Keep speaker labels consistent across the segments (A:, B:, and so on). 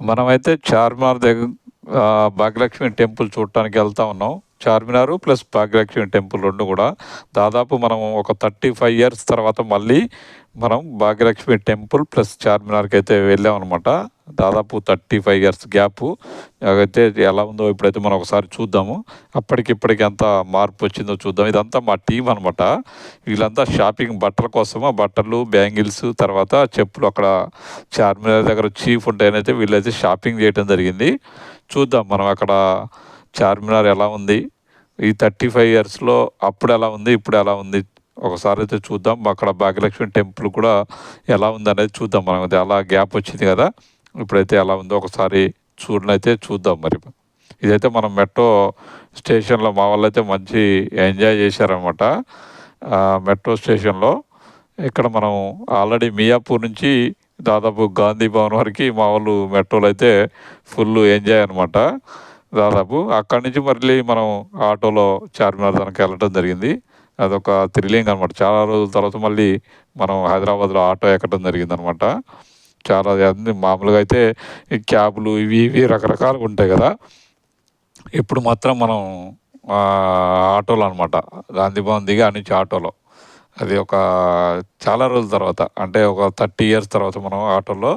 A: మనమైతే చార్మినార్ భాగ్యలక్ష్మి టెంపుల్ చూడటానికి వెళ్తా ఉన్నాం. చార్మినార్ ప్లస్ భాగ్యలక్ష్మి టెంపుల్ 2 కూడా దాదాపు మనం ఒక 35 ఇయర్స్ తర్వాత మళ్ళీ మనం భాగ్యలక్ష్మి టెంపుల్ ప్లస్ చార్మినార్‌కైతే వెళ్ళామనమాట. దాదాపు 35 ఇయర్స్ గ్యాపు. అయితే ఎలా ఉందో ఇప్పుడైతే మనం ఒకసారి చూద్దాము. అప్పటికి ఇప్పటికి ఎంత మార్పు వచ్చిందో చూద్దాం. ఇదంతా మా టీమ్ అనమాట. వీళ్ళంతా షాపింగ్ బట్టల కోసము బట్టలు, బ్యాంగిల్స్ తర్వాత చెప్పులు అక్కడ చార్మినార్ దగ్గర చీప్ ఉంటాయనైతే వీళ్ళైతే షాపింగ్ చేయటం జరిగింది. చూద్దాం మనం అక్కడ చార్మినార్ ఎలా ఉంది? ఈ 35 ఇయర్స్‌లో అప్పుడు ఎలా ఉంది? ఇప్పుడు ఎలా ఉంది? ఒకసారి అయితే చూద్దాం. అక్కడ భాగ్యలక్ష్మి టెంపుల్ కూడా ఎలా ఉందనేది చూద్దాం. మనం అది అలా గ్యాప్ వచ్చింది కదా! ఇప్పుడైతే ఎలా ఉందో ఒకసారి చూడనైతే చూద్దాం మరి. ఇదైతే మనం మెట్రో స్టేషన్‌లో మా వాళ్ళైతే మంచి ఎంజాయ్ చేశారనమాట. మెట్రో స్టేషన్‌లో. ఇక్కడ మనం ఆల్రెడీ మియాపూర్ నుంచి దాదాపు గాంధీ భవన్ వరకి మా వాళ్ళు మెట్రోలో అయితే ఫుల్ ఎంజాయ్ అనమాట. దాదాపు అక్కడి నుంచి మళ్ళీ మనం ఆటోలో చార్మినార్ దానికి వెళ్ళటం జరిగింది. అదొక థ్రిల్లింగ్ అనమాట. చాలా రోజుల తర్వాత మళ్ళీ మనం హైదరాబాద్‌లో ఆటో ఎక్కడం జరిగిందనమాట. చాలా అన్నీ మామూలుగా అయితే ఈ క్యాబ్‌లు ఇవి రకరకాలుగా ఉంటాయి కదా! ఇప్పుడు మాత్రం మనం ఆటోలో అనమాట. గాంధీ భవన్ దిగి ఆడ నుంచి ఆటోలో. అది ఒక చాలా రోజుల తర్వాత అంటే ఒక 30 ఇయర్స్ తర్వాత మనం ఆటోలో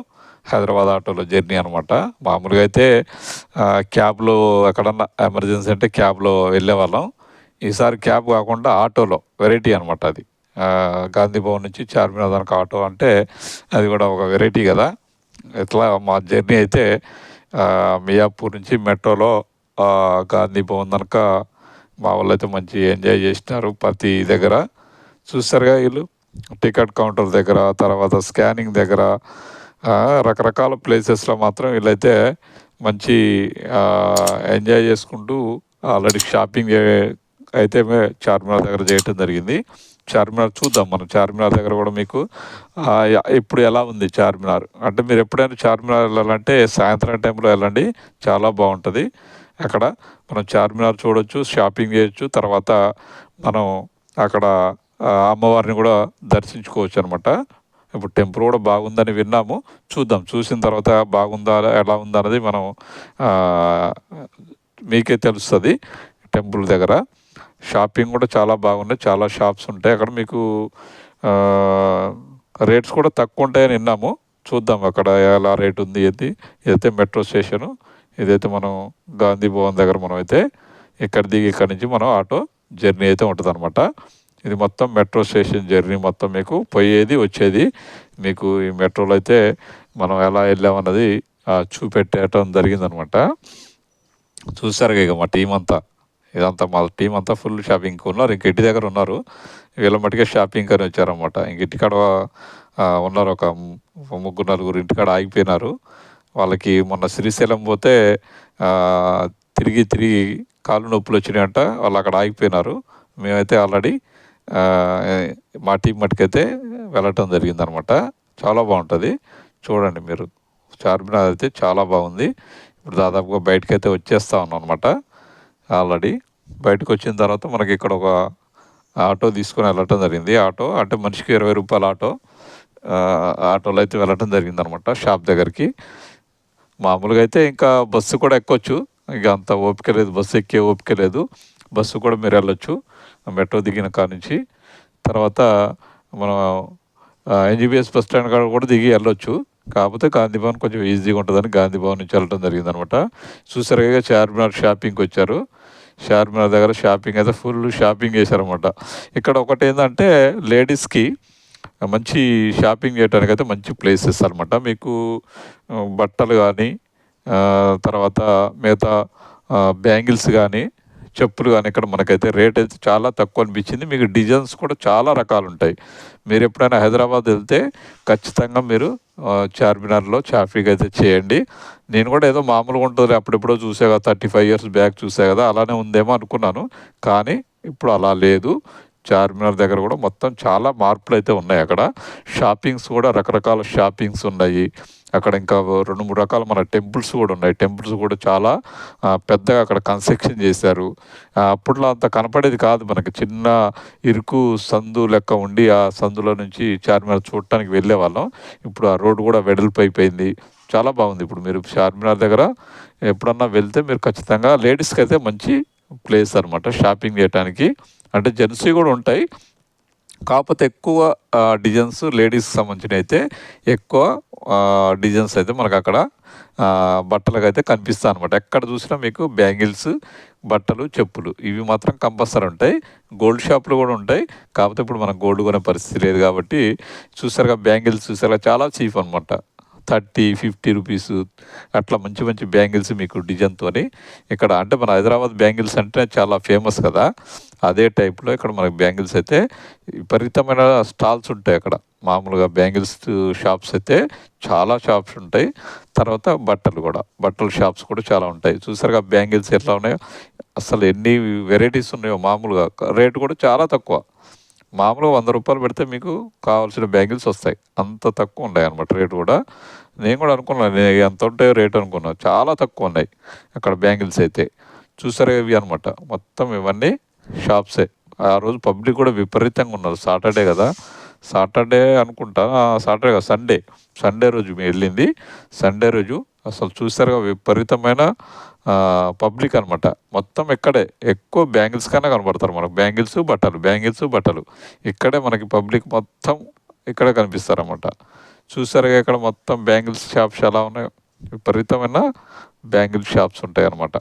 A: హైదరాబాద్ ఆటోలో జర్నీ అనమాట. మామూలుగా అయితే క్యాబ్‌లో ఎక్కడన్నా ఎమర్జెన్సీ అంటే క్యాబ్‌లో వెళ్ళేవాళ్ళం. ఈసారి క్యాబ్ కాకుండా ఆటోలో వెరైటీ అనమాట అది. గాంధీ భవన్ నుంచి చార్మినార్ దానికి ఆటో అంటే అది కూడా ఒక వెరైటీ కదా! ఇట్లా మా జర్నీ అయితే మియాపూర్ నుంచి మెట్రోలో గాంధీ భవన్ దానక మా వాళ్ళైతే మంచి ఎంజాయ్ చేసినారు. ప్రతి దగ్గర చూసారుగా వీళ్ళు టికెట్ కౌంటర్ దగ్గర, తర్వాత స్కానింగ్ దగ్గర రకరకాల ప్లేసెస్‌లో మాత్రం వీళ్ళైతే మంచి ఎంజాయ్ చేసుకుంటూ ఆల్రెడీ షాపింగ్ అయితే చార్మినార్ దగ్గర చేయటం జరిగింది. చార్మినార్ చూద్దాం మనం. చార్మినార్ దగ్గర కూడా మీకు ఇప్పుడు ఎలా ఉంది చార్మినార్? అంటే మీరు ఎప్పుడైనా చార్మినార్ వెళ్ళాలంటే సాయంత్రం టైంలో వెళ్ళండి. చాలా బాగుంటుంది. అక్కడ మనం చార్మినార్ చూడొచ్చు, షాపింగ్ చేయొచ్చు. తర్వాత మనం అక్కడ అమ్మవారిని కూడా దర్శించుకోవచ్చు అనమాట. ఇప్పుడు టెంపుల్ కూడా బాగుందని విన్నాము. చూద్దాం. చూసిన తర్వాత బాగుందా, ఎలా ఉందా అనేది మనం మీకే తెలుస్తుంది. టెంపుల్ దగ్గర షాపింగ్ కూడా చాలా బాగున్నాయి. చాలా షాప్స్ ఉంటాయి అక్కడ. మీకు రేట్స్ కూడా తక్కువ ఉంటాయని విన్నాము. చూద్దాం అక్కడ ఎలా రేట్ ఉంది ఏంది. ఇదైతే మెట్రో స్టేషను. ఇదైతే మనం గాంధీ భవన్ దగ్గర మనం అయితే ఇక్కడ దిగి ఇక్కడి నుంచి మనం ఆటో జర్నీ అయితే ఉంటుందన్నమాట. ఇది మొత్తం మెట్రో స్టేషన్ జర్నీ మొత్తం మీకు పోయేది వచ్చేది మీకు ఈ మెట్రోలో అయితే మనం ఎలా వెళ్ళామన్నది చూపెట్టడం జరిగిందనమాట. చూసారుగా ఇక మా టీం అంతా. ఇదంతా మా టీం అంతా ఫుల్ షాపింగ్కి ఉన్నారు. ఇంక ఇంటి దగ్గర ఉన్నారు. వీళ్ళ మట్టుకే షాపింగ్ అని వచ్చారనమాట. ఇంక ఇంటికాడ ఉన్నారు ఒక ముగ్గురు నలుగురు ఇంటికాడ ఆగిపోయినారు. వాళ్ళకి మొన్న శ్రీశైలం పోతే తిరిగి కాళ్ళు నొప్పులు వచ్చినాయంట. వాళ్ళు అక్కడ ఆగిపోయినారు. మేమైతే ఆల్రెడీ మా టీం మట్టుకైతే వెళ్ళటం జరిగిందనమాట. చాలా బాగుంటుంది. చూడండి మీరు. చార్మినార్ అయితే చాలా బాగుంది. ఇప్పుడు దాదాపుగా బయటకైతే వచ్చేస్తా ఉన్నాం అనమాట. ఆల్రెడీ బయటకు వచ్చిన తర్వాత మనకి ఇక్కడ ఒక ఆటో తీసుకొని వెళ్ళటం జరిగింది. ఆటో అంటే మనిషికి 20 రూపాయల ఆటో. ఆటోలో అయితే వెళ్ళటం జరిగిందనమాట షాప్ దగ్గరికి. మామూలుగా అయితే ఇంకా బస్సు కూడా ఎక్కొచ్చు. ఇక అంత ఓపిక లేదు. బస్సు ఎక్కే ఓపిక లేదు. బస్సు కూడా మీరు వెళ్ళొచ్చు మెట్రో దిగిన కాడ నుంచి. తర్వాత మనం ఎన్‌జీబీఎస్ బస్ స్టాండ్ కాడ కూడా దిగి వెళ్ళొచ్చు. కాకపోతే గాంధీ భవన్ కొంచెం ఈజీగా ఉంటుందని గాంధీ భవన్ నుంచి వెళ్ళటం జరిగిందనమాట. చూసారుగా చార్మినార్ షాపింగ్కి వచ్చారు. చార్మినార్ దగ్గర షాపింగ్ అయితే ఫుల్ షాపింగ్ చేశారనమాట. ఇక్కడ ఒకటి ఏంటంటే లేడీస్కి మంచి షాపింగ్ చేయడానికైతే మంచి ప్లేసెస్ అనమాట. మీకు బట్టలు కానీ తర్వాత మిగతా బ్యాంగిల్స్ కానీ చెప్పులు కానీ ఇక్కడ మనకైతే రేట్ అయితే చాలా తక్కువ అనిపించింది. మీకు డిజైన్స్ కూడా చాలా రకాలు ఉంటాయి. మీరు ఎప్పుడైనా హైదరాబాద్ వెళ్తే ఖచ్చితంగా మీరు చార్మినార్లో షాపింగ్ అయితే చేయండి. నేను కూడా ఏదో మామూలుగా ఉంటుంది అప్పుడెప్పుడో చూసా కదా, 35 ఇయర్స్ బ్యాక్ చూసా కదా, అలానే ఉందేమో అనుకున్నాను. కానీ ఇప్పుడు అలా లేదు. చార్మినార్ దగ్గర కూడా మొత్తం చాలా మార్పులు అయితే ఉన్నాయి. అక్కడ షాపింగ్స్ కూడా రకరకాల షాపింగ్స్ ఉన్నాయి. అక్కడ ఇంకా 2, 3 రకాల మన టెంపుల్స్ కూడా ఉన్నాయి. టెంపుల్స్ కూడా చాలా పెద్దగా అక్కడ కన్స్ట్రక్షన్ చేశారు. అప్పట్లో అంత కనపడేది కాదు మనకి. చిన్న ఇరుకు సందు లెక్క ఉండి ఆ సందులో నుంచి చార్మినార్ చూడటానికి వెళ్ళేవాళ్ళం. ఇప్పుడు ఆ రోడ్డు కూడా వెడల్పు అయిపోయింది. చాలా బాగుంది. ఇప్పుడు మీరు చార్మినార్ దగ్గర ఎప్పుడన్నా వెళ్తే మీరు ఖచ్చితంగా లేడీస్‌కి అయితే మంచి ప్లేస్ అనమాట షాపింగ్ చేయటానికి. అంటే జెంట్స్‌వి కూడా ఉంటాయి. కాకపోతే ఎక్కువ డిజైన్స్ లేడీస్‌కి సంబంధించినయితే ఎక్కువ డిజైన్స్ అయితే మనకక్కడ బట్టలకైతే కనిపిస్తాయనమాట. ఎక్కడ చూసినా మీకు బ్యాంగిల్స్, బట్టలు, చెప్పులు ఇవి మాత్రం కంపల్సరీ ఉంటాయి. గోల్డ్ షాపులు కూడా ఉంటాయి. కాకపోతే ఇప్పుడు మనం గోల్డ్ కొనే పరిస్థితి లేదు కాబట్టి చూసారుగా బ్యాంగిల్స్ చూసారుగా చాలా చీప్ అనమాట. 30, 50 రూపీస్ అట్లా మంచి మంచి బ్యాంగిల్స్ మీకు డిజైన్‌తోని ఇక్కడ అంటే మన హైదరాబాద్ బ్యాంగిల్స్ అంటే చాలా ఫేమస్ కదా! అదే టైప్‌లో ఇక్కడ మనకు బ్యాంగిల్స్ అయితే విపరీతమైన స్టాల్స్ ఉంటాయి అక్కడ. మామూలుగా బ్యాంగిల్స్ షాప్స్ అయితే చాలా షాప్స్ ఉంటాయి. తర్వాత బట్టలు కూడా. బట్టల షాప్స్ కూడా చాలా ఉంటాయి. చూసారుగా బ్యాంగిల్స్ ఎట్లా ఉన్నాయో. అసలు ఎన్ని వెరైటీస్ ఉన్నాయో మామూలుగా. రేట్ కూడా చాలా తక్కువ. మామూలుగా రూ. 100 పెడితే మీకు కావాల్సిన బ్యాంగిల్స్ వస్తాయి. అంత తక్కువ ఉన్నాయన్నమాట రేటు కూడా. నేను కూడా అనుకున్నాను ఎంత ఉంటాయో రేట్ అనుకున్నా. చాలా తక్కువ ఉన్నాయి అక్కడ బ్యాంగిల్స్ అయితే. చూసారా ఇవి అనమాట. మొత్తం ఇవన్నీ షాప్సే. ఆ రోజు పబ్లిక్ కూడా విపరీతంగా ఉన్నారు. సాటర్డే కదా! సాటర్డే అనుకుంటా. సాటర్డే కాదు సండే. సండే రోజు మేము వెళ్ళింది. సండే రోజు అసలు చూసారుగా విపరీతమైన పబ్లిక్ అనమాట. మొత్తం ఇక్కడే ఎక్కువ బ్యాంగిల్స్ కన్నా కనపడతారు మనకు. బ్యాంగిల్స్, బట్టలు, బ్యాంగిల్స్, బట్టలు. ఇక్కడే మనకి పబ్లిక్ మొత్తం ఇక్కడే కనిపిస్తారనమాట. చూసారుగా ఇక్కడ మొత్తం బ్యాంగిల్స్ షాప్స్ ఎలా ఉన్నాయో. విపరీతమైన బ్యాంగిల్ షాప్స్ ఉంటాయన్నమాట.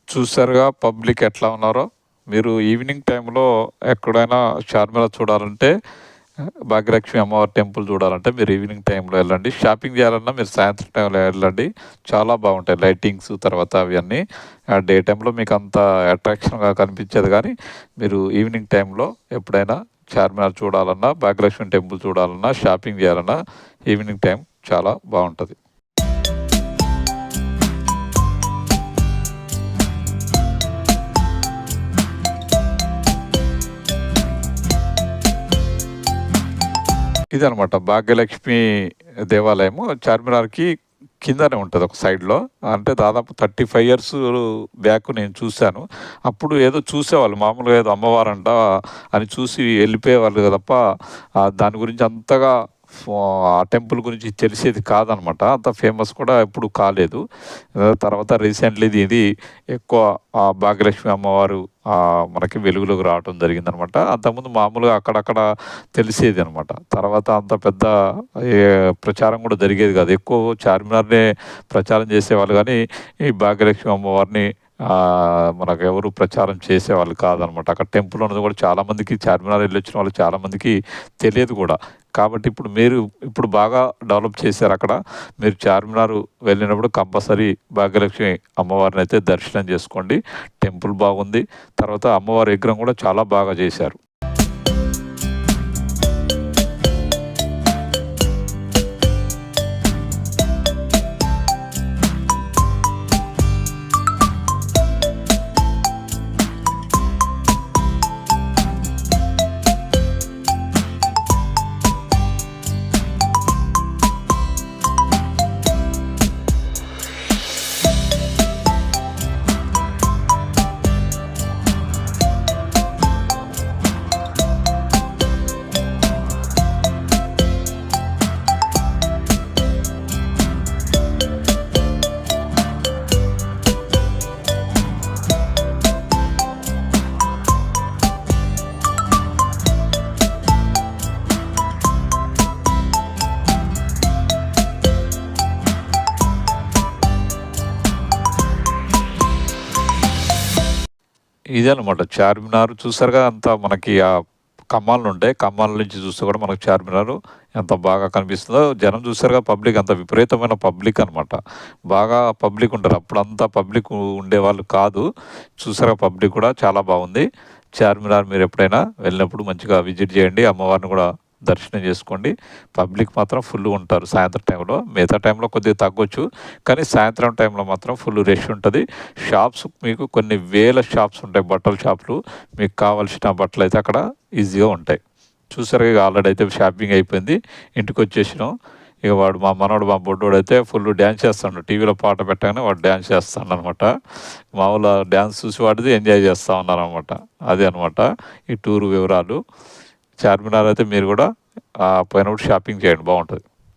A: చూసారుగా పబ్లిక్ ఎట్లా ఉన్నారో. మీరు ఈవినింగ్ టైంలో ఎక్కడైనా చార్మినార్ చూడాలంటే, భాగ్యలక్ష్మి అమ్మవారి టెంపుల్ చూడాలంటే మీరు ఈవినింగ్ టైంలో వెళ్ళండి. షాపింగ్ చేయాలన్నా మీరు సాయంత్రం టైంలో వెళ్ళండి. చాలా బాగుంటాయి లైటింగ్స్ తర్వాత అవన్నీ. డే టైంలో మీకు అంత అట్రాక్షన్‌గా కనిపించదు కానీ, మీరు ఈవినింగ్ టైంలో ఎప్పుడైనా చార్మినార్ చూడాలన్నా, భాగ్యలక్ష్మి టెంపుల్ చూడాలన్నా, షాపింగ్ చేయాలన్నా ఈవినింగ్ టైం చాలా బాగుంటది. ఇదనమాట భాగ్యలక్ష్మి దేవాలయము చార్మినార్‌కి కిందనే ఉంటది ఒక సైడ్‌లో. అంటే దాదాపు 35 ఇయర్స్ బ్యాక్ నేను చూసాను. అప్పుడు ఏదో చూసేవాళ్ళు మామూలుగా ఏదో అమ్మవారంట అని చూసి వెళ్ళిపోయేవాళ్ళు తప్ప దాని గురించి అంతగా ఆ టెంపుల్ గురించి తెలిసేది కాదనమాట. అంత ఫేమస్ కూడా ఎప్పుడు కాలేదు. తర్వాత రీసెంట్‌లీ ఇది ఎక్కువ భాగ్యలక్ష్మి అమ్మవారు మనకి వెలుగులోకి రావటం జరిగిందనమాట. అంతకుముందు మామూలుగా అక్కడక్కడ తెలిసేదనమాట. తర్వాత అంత పెద్ద ఏ ప్రచారం కూడా జరిగేది కాదు. ఎక్కువ చార్మినార్‌నే ప్రచారం చేసేవాళ్ళు గానీ, ఈ భాగ్యలక్ష్మి అమ్మవారిని మనకెవరు ప్రచారం చేసేవాళ్ళు కాదనమాట. అక్కడ టెంపుల్ ఉన్నది కూడా చాలామందికి చార్మినార్ వెళ్ళొచ్చిన వాళ్ళకి చాలామందికి తెలియదు కూడా. కాబట్టి ఇప్పుడు బాగా డెవలప్ చేశారక్కడ. మీరు చార్మినార్ వెళ్ళినప్పుడు కంపల్సరీ భాగ్యలక్ష్మి అమ్మవారినైతే దర్శనం చేసుకోండి. టెంపుల్ బాగుంది. తర్వాత అమ్మవారి విగ్రహం కూడా చాలా బాగా చేశారు. ఇదేనమాట చార్మినార్ చూసారుగా అంతా మనకి కమ్మాలుంటాయి. కమ్మాల నుంచి చూస్తే కూడా మనకు చార్మినార్ ఎంత బాగా కనిపిస్తుందో. జనం చూసారుగా పబ్లిక్ అంత విపరీతమైన పబ్లిక్ అనమాట. బాగా పబ్లిక్ ఉంటారు. అప్పుడంతా పబ్లిక్ ఉండేవాళ్ళు కాదు. చూసారుగా పబ్లిక్ కూడా చాలా బాగుంది. చార్మినార్ మీరు ఎప్పుడైనా వెళ్ళినప్పుడు మంచిగా విజిట్ చేయండి. అమ్మవారిని కూడా దర్శనం చేసుకోండి. పబ్లిక్ మాత్రం ఫుల్గా ఉంటారు సాయంత్రం టైంలో. మిగతా టైంలో కొద్దిగా తగ్గొచ్చు, కానీ సాయంత్రం టైంలో మాత్రం ఫుల్ రష్ ఉంటుంది. షాప్స్ మీకు కొన్ని వేల షాప్స్ ఉంటాయి, బట్టల షాపులు. మీకు కావాల్సిన బట్టలు అయితే అక్కడ ఈజీగా ఉంటాయి. చూసారు ఇక ఆల్రెడీ అయితే షాపింగ్ అయిపోయింది, ఇంటికి వచ్చేసినాం. ఇక మా మనోడు మా బొడ్డోడు అయితే ఫుల్ డ్యాన్స్ చేస్తాడు. టీవీలో పాట పెట్టగానే వాడు డ్యాన్స్ చేస్తాడు అనమాట. మామూలు డ్యాన్స్ చూసి వాడిది ఎంజాయ్ చేస్తూ ఉన్నారనమాట. అదే అనమాట ఈ టూరు వివరాలు. చార్మినార్ అయితే మీరు కూడా పోయినప్పుడు షాపింగ్ చేయండి, బాగుంటుంది.